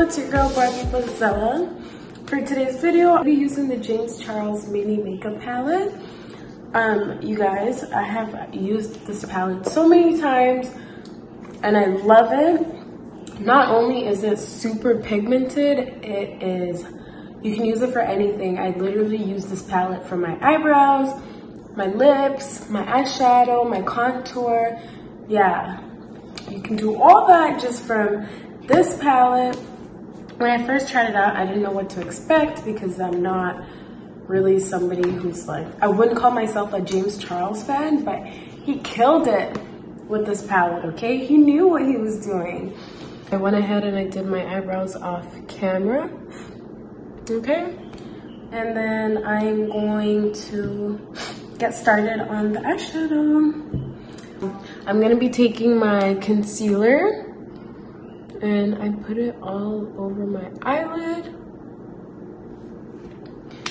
it's your girl Barbie Bozella. For today's video, I'll be using the jamescharles Mini Makeup Palette. You guys, I have used this palette so many times and I love it. Not only is it super pigmented, you can use it for anything. I literally use this palette for my eyebrows, my lips, my eyeshadow, my contour. Yeah, you can do all that just from this palette. When I first tried it out, I didn't know what to expect because I'm not really somebody who's like, I wouldn't call myself a jamescharles fan, but he killed it with this palette, okay? He knew what he was doing. I went ahead and I did my eyebrows off camera, okay? And then I'm going to get started on the eyeshadow. I'm gonna be taking my concealer and I put it all over my eyelid.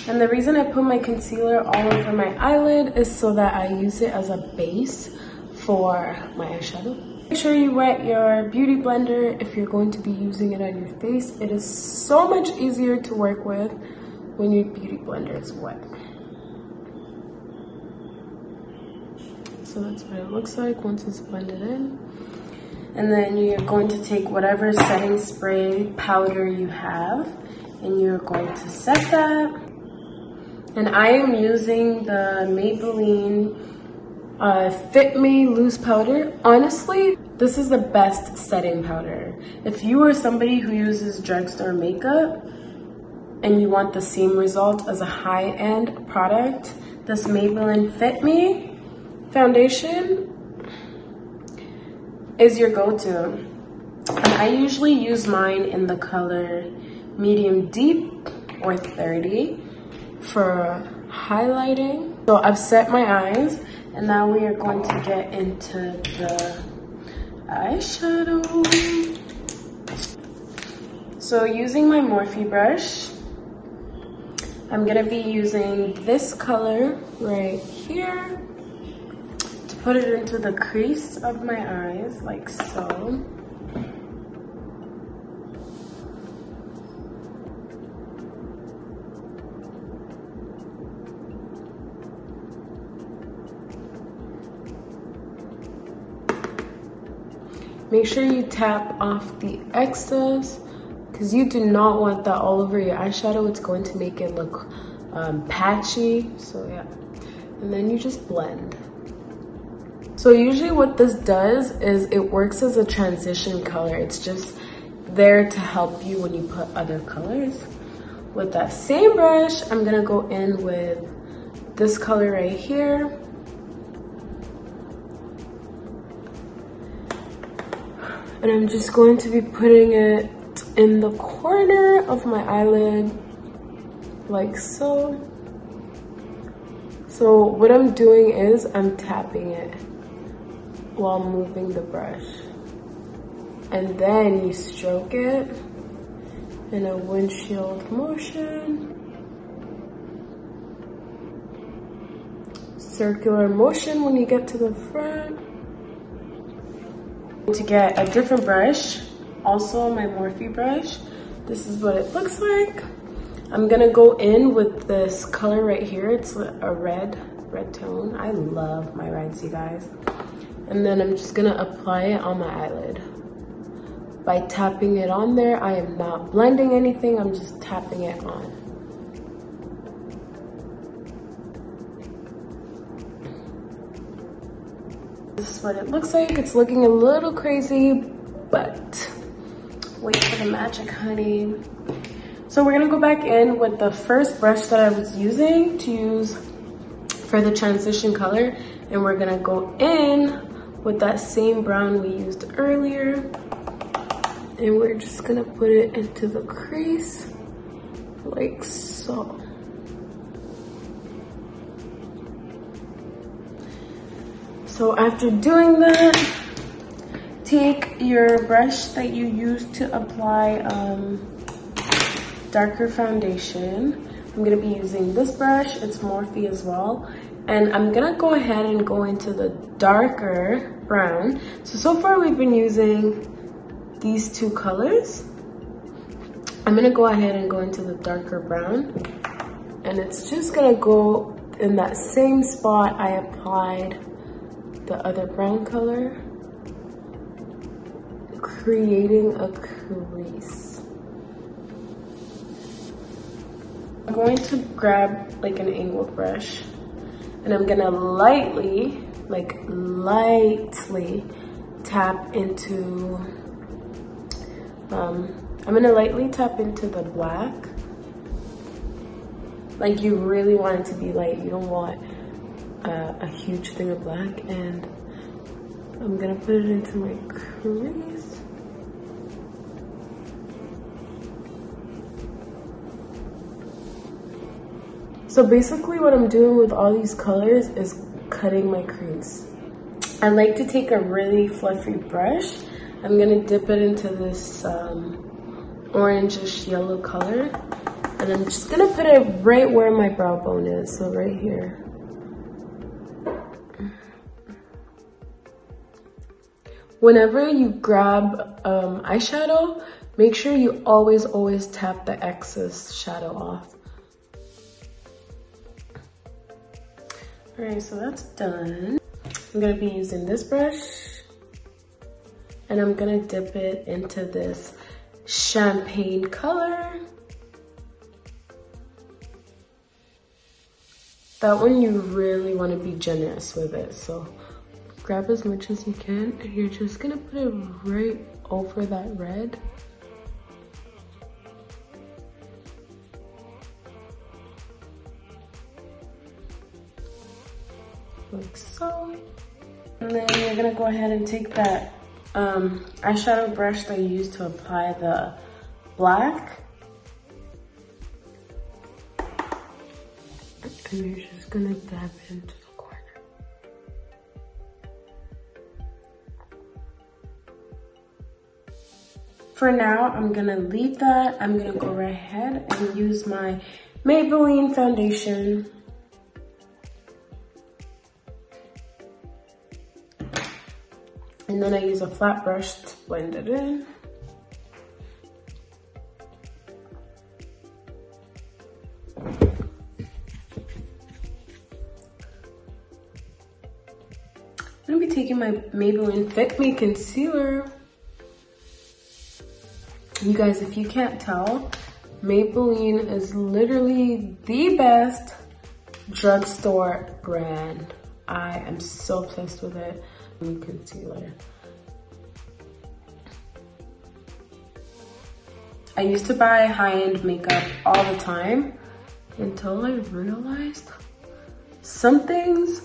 And the reason I put my concealer all over my eyelid is so that I use it as a base for my eyeshadow. Make sure you wet your beauty blender if you're going to be using it on your face. It is so much easier to work with when your beauty blender is wet. So that's what it looks like once it's blended in. And then you're going to take whatever setting spray powder you have and you're going to set that. And I am using the Maybelline Fit Me loose powder. Honestly, this is the best setting powder. If you are somebody who uses drugstore makeup and you want the same result as a high-end product, this Maybelline Fit Me Foundation is your go-to. And I usually use mine in the color medium deep or 30 for highlighting. So I've set my eyes and now we are going to get into the eyeshadow. So using my Morphe brush, I'm gonna be using this color right here to put it into the crease of my eyes, like so. Make sure you tap off the excess because you do not want that all over your eyeshadow. It's going to make it look patchy, so yeah. And then you just blend. So usually what this does is it works as a transition color. It's just there to help you when you put other colors. With that same brush, I'm gonna go in with this color right here. And I'm just going to be putting it in the corner of my eyelid, like so. So what I'm doing is I'm tapping it while moving the brush. And then you stroke it in a windshield motion. Circular motion when you get to the front. To get a different brush, also my Morphe brush, this is what it looks like. I'm gonna go in with this color right here. It's a red tone. I love my reds, you guys. And then I'm just gonna apply it on my eyelid. By tapping it on there, I am not blending anything, I'm just tapping it on. This is what it looks like. It's looking a little crazy, but wait for the magic, honey. So we're gonna go back in with the first brush that I was using to use for the transition color, and we're gonna go in with that same brown we used earlier, and we're just gonna put it into the crease like so. So after doing that, take your brush that you used to apply darker foundation. I'm gonna be using this brush, it's Morphe as well. And I'm gonna go ahead and go into the darker brown. So far we've been using these two colors. I'm gonna go ahead and go into the darker brown, and it's just gonna go in that same spot I applied the other brown color, creating a crease. I'm going to grab like an angled brush, and I'm gonna lightly tap into, I'm gonna lightly tap into the black. Like, you really want it to be light. You don't want a huge thing of black. And I'm gonna put it into my crease. So basically what I'm doing with all these colors is cutting my crease. I like to take a really fluffy brush. I'm gonna dip it into this orangish yellow color. And I'm just gonna put it right where my brow bone is, so right here. Whenever you grab eyeshadow, make sure you always tap the excess shadow off. All right, so that's done. I'm gonna be using this brush, and I'm gonna dip it into this champagne color. That one, you really want to be generous with it, so grab as much as you can, and you're just gonna put it right over that red. Like so. And then you're gonna go ahead and take that eyeshadow brush that you used to apply the black. And you're just gonna dab it into the corner. For now, I'm gonna leave that. I'm gonna go right ahead and use my Maybelline foundation. And then I use a flat brush to blend it in. I'm gonna be taking my Maybelline Fit Me concealer. You guys, if you can't tell, Maybelline is literally the best drugstore brand. I am so obsessed with it. Concealer. I used to buy high-end makeup all the time until I realized some things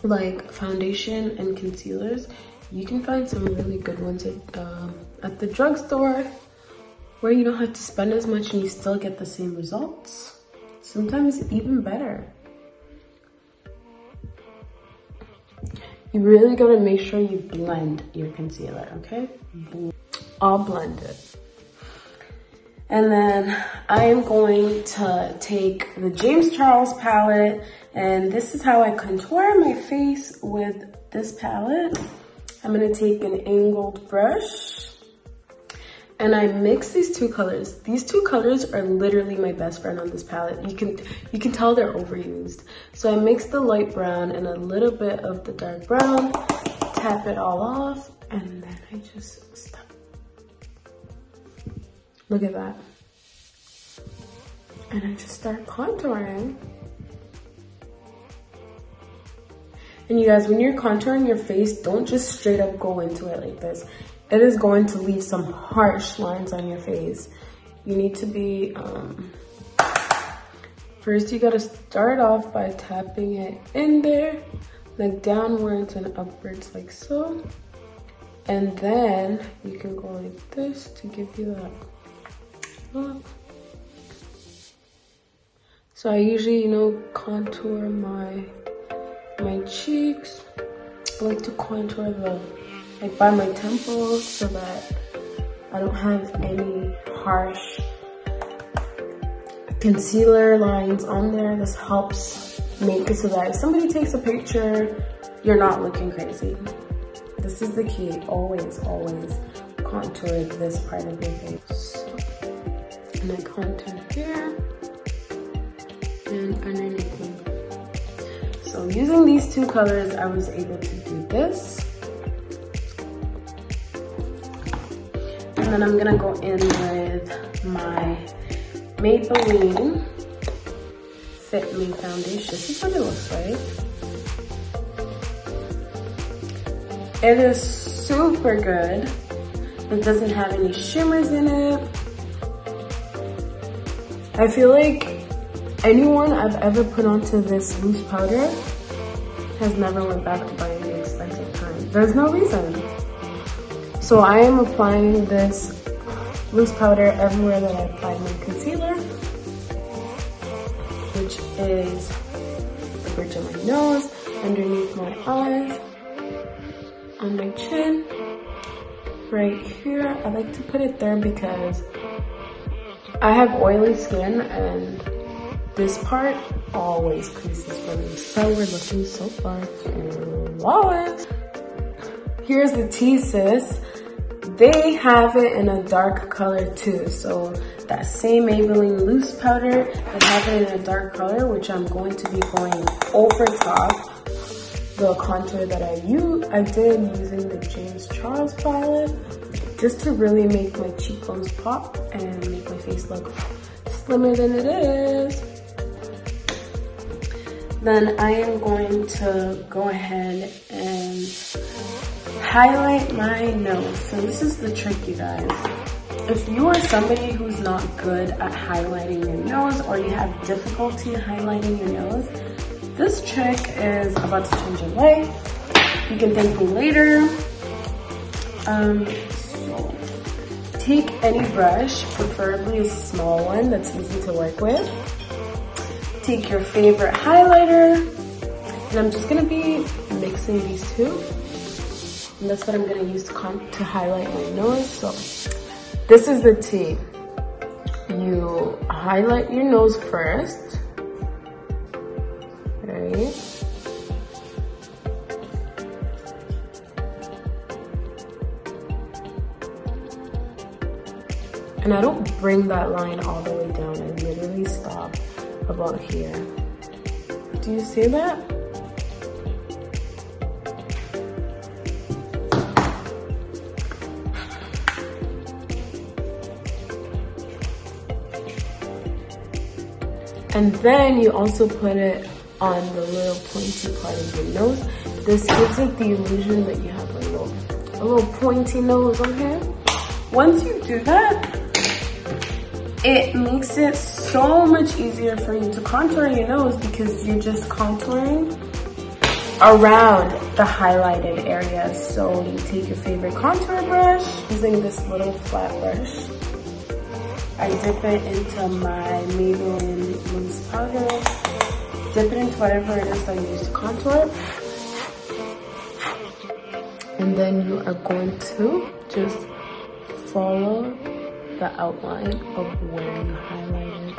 like foundation and concealers, you can find some really good ones at the drugstore where you don't have to spend as much and you still get the same results. Sometimes even better. You really gotta make sure you blend your concealer, okay? I'll blend it. And then I am going to take the jamescharles palette, and this is how I contour my face with this palette. I'm gonna take an angled brush, and I mix these two colors. These two colors are literally my best friend on this palette. You can tell they're overused. So I mix the light brown and a little bit of the dark brown, tap it all off, and then I just stop. Look at that. And I just start contouring. And you guys, when you're contouring your face, don't just straight up go into it like this. It is going to leave some harsh lines on your face. You need to be, first you gotta start off by tapping it in there, like downwards and upwards like so. And then you can go like this to give you that look. So I usually, contour my cheeks. I like to contour by my temples so that I don't have any harsh concealer lines on there. This helps make it so that if somebody takes a picture, you're not looking crazy. This is the key. Always contour this part of your face. And I contour here and underneath me. So using these two colors, I was able to do this. And then I'm gonna go in with my Maybelline Fit Me Foundation. This is what it looks like. It is super good. It doesn't have any shimmers in it. I feel like anyone I've ever put onto this loose powder has never went back to buying the expensive kind. There's no reason. So I am applying this loose powder everywhere that I apply my concealer, which is the bridge of my nose, underneath my eyes, on my chin, right here. I like to put it there because I have oily skin and this part always creases for me. So we're looking so far flawless. Here's the tea, sis. They have it in a dark color too. So that same Maybelline loose powder, they have it in a dark color, which I'm going to be going over top the contour that I did using the Jamescharles palette, just to really make my cheekbones pop and make my face look slimmer than it is. Then I am going to go ahead and highlight my nose. So this is the trick, you guys. If you are somebody who's not good at highlighting your nose, or you have difficulty highlighting your nose, this trick is about to change your life. You can thank me later. So take any brush, preferably a small one that's easy to work with. Take your favorite highlighter, and I'm just gonna be mixing these two. And that's what I'm gonna use to highlight my nose. So this is the tea. You highlight your nose first. Right? And I don't bring that line all the way down. I literally stop about here. Do you see that? And then you also put it on the little pointy part of your nose. This gives it the illusion that you have a little pointy nose on here. Once you do that, it makes it so much easier for you to contour your nose because you're just contouring around the highlighted areas. So you take your favorite contour brush, using this little flat brush. I dip it into my Maybelline loose powder. Dip it into whatever it is that you use to contour. And then you are going to just follow the outline of where you highlighted.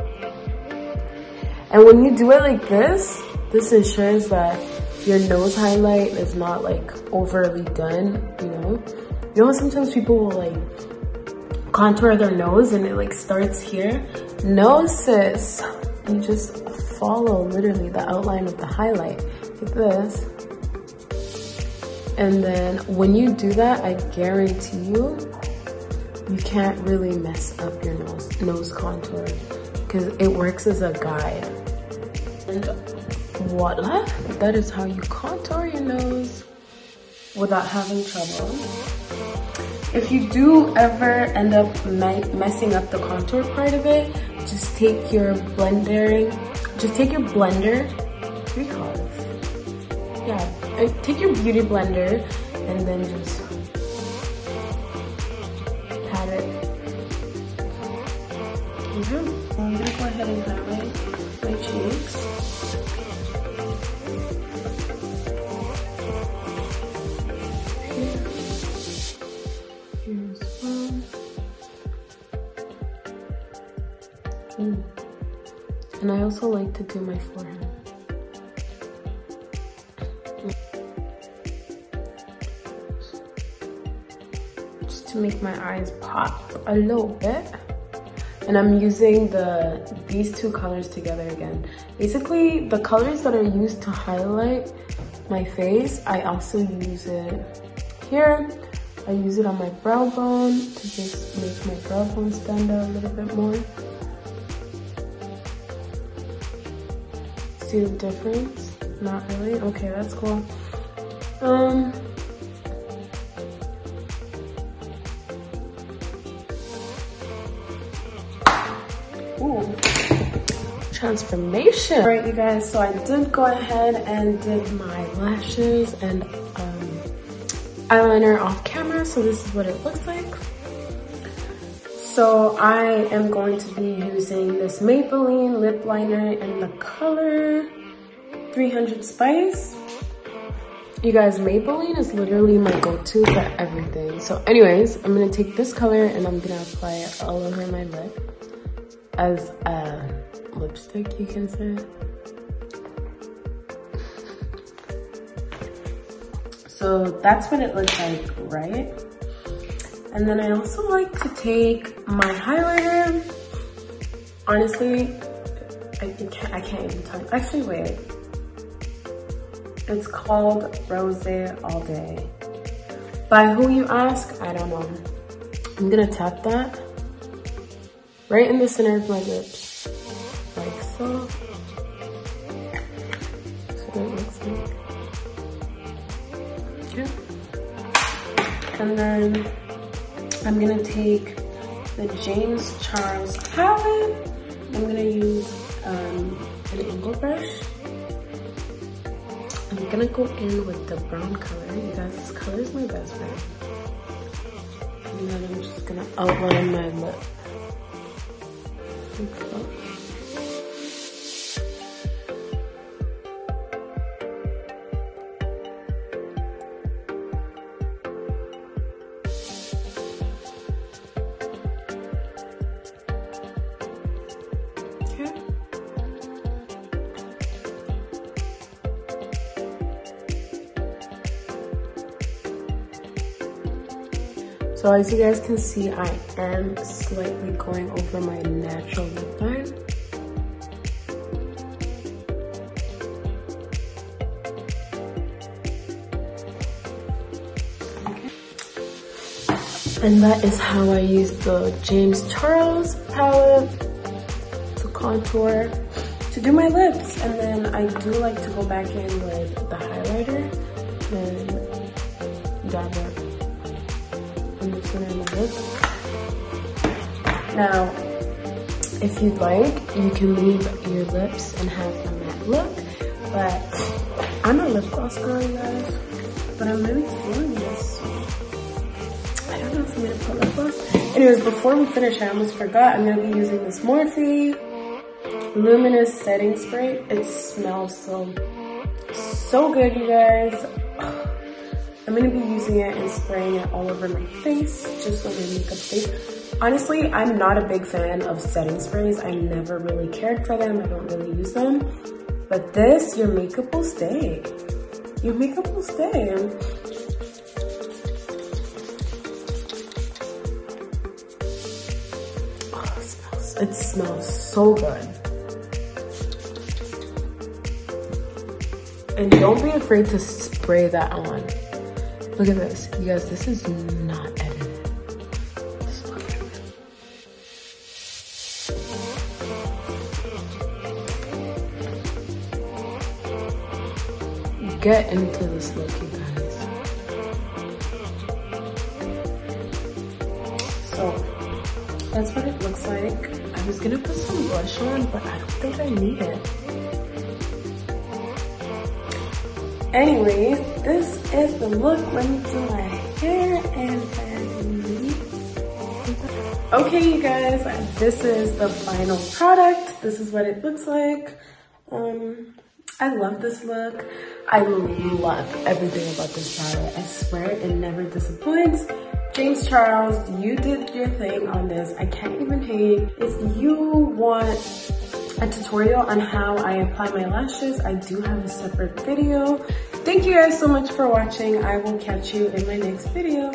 And when you do it like this ensures that your nose highlight is not like overly done, you know? You know, sometimes people will like contour their nose and it like starts here. No, sis, you just follow literally the outline of the highlight like this. And then when you do that, I guarantee you can't really mess up your nose contour because it works as a guide. And voila, that is how you contour your nose without having trouble. If you do ever end up messing up the contour part of it, just take your blender, what do you call it? Yeah, take your beauty blender and then just pat it. I'm gonna go ahead and highlight my cheeks. And I also like to do my forehead. Just to make my eyes pop a little bit. And I'm using these two colors together again. Basically, the colors that are used to highlight my face, I also use it here. I use it on my brow bone to just make my brow bone stand out a little bit more. See the difference? Not really? Okay, that's cool. Ooh, transformation. All right, you guys, so I did go ahead and did my lashes and eyeliner off camera, so this is what it looks like. So I am going to be using this Maybelline Lip Liner in the color 300 Spice. You guys, Maybelline is literally my go-to for everything. So anyways, I'm gonna take this color and I'm gonna apply it all over my lip as a lipstick, you can say. So that's what it looks like, right? And then I also like to take my highlighter. Honestly, I can't even talk. Actually, wait. It's called Rose All Day. By who, you ask? I don't know. I'm gonna tap that right in the center of my lips, like so. That's what it looks like. Okay. And then I'm gonna take the Jamescharles palette. I'm gonna use an angle brush. I'm gonna go in with the brown color. You guys, this color is my best friend. And then I'm just gonna outline my lip. Okay. So as you guys can see, I am slightly going over my natural lip line. Okay. And that is how I use the Jamescharles palette to contour, to do my lips. And then I do like to go back in with the highlighter and dab it. Now, if you'd like, you can leave your lips and have a matte look, but I'm a lip gloss girl, you guys, but I'm really feeling this. I don't know if I'm gonna put lip gloss. Anyways, before we finish, I almost forgot, I'm gonna be using this Morphe Luminous setting spray. It smells so good, you guys. I'm gonna be using it and spraying it all over my face, just so my makeup stays. Honestly, I'm not a big fan of setting sprays. I never really cared for them. I don't really use them. But this, your makeup will stay. Your makeup will stay. Oh, it smells so good. And don't be afraid to spray that on. Look at this, you guys, this is not edited. Just look at it. Get into this look, you guys. So, that's what it looks like. I was gonna put some blush on, but I don't think I need it. Anyways, this is the look. Let me do my hair and then... Okay, you guys, this is the final product. This is what it looks like. I love this look. I love everything about this palette. I swear it never disappoints. Jamescharles, you did your thing on this. I can't even hate. If you want a tutorial on how I apply my lashes, I do have a separate video. Thank you guys so much for watching. I will catch you in my next video.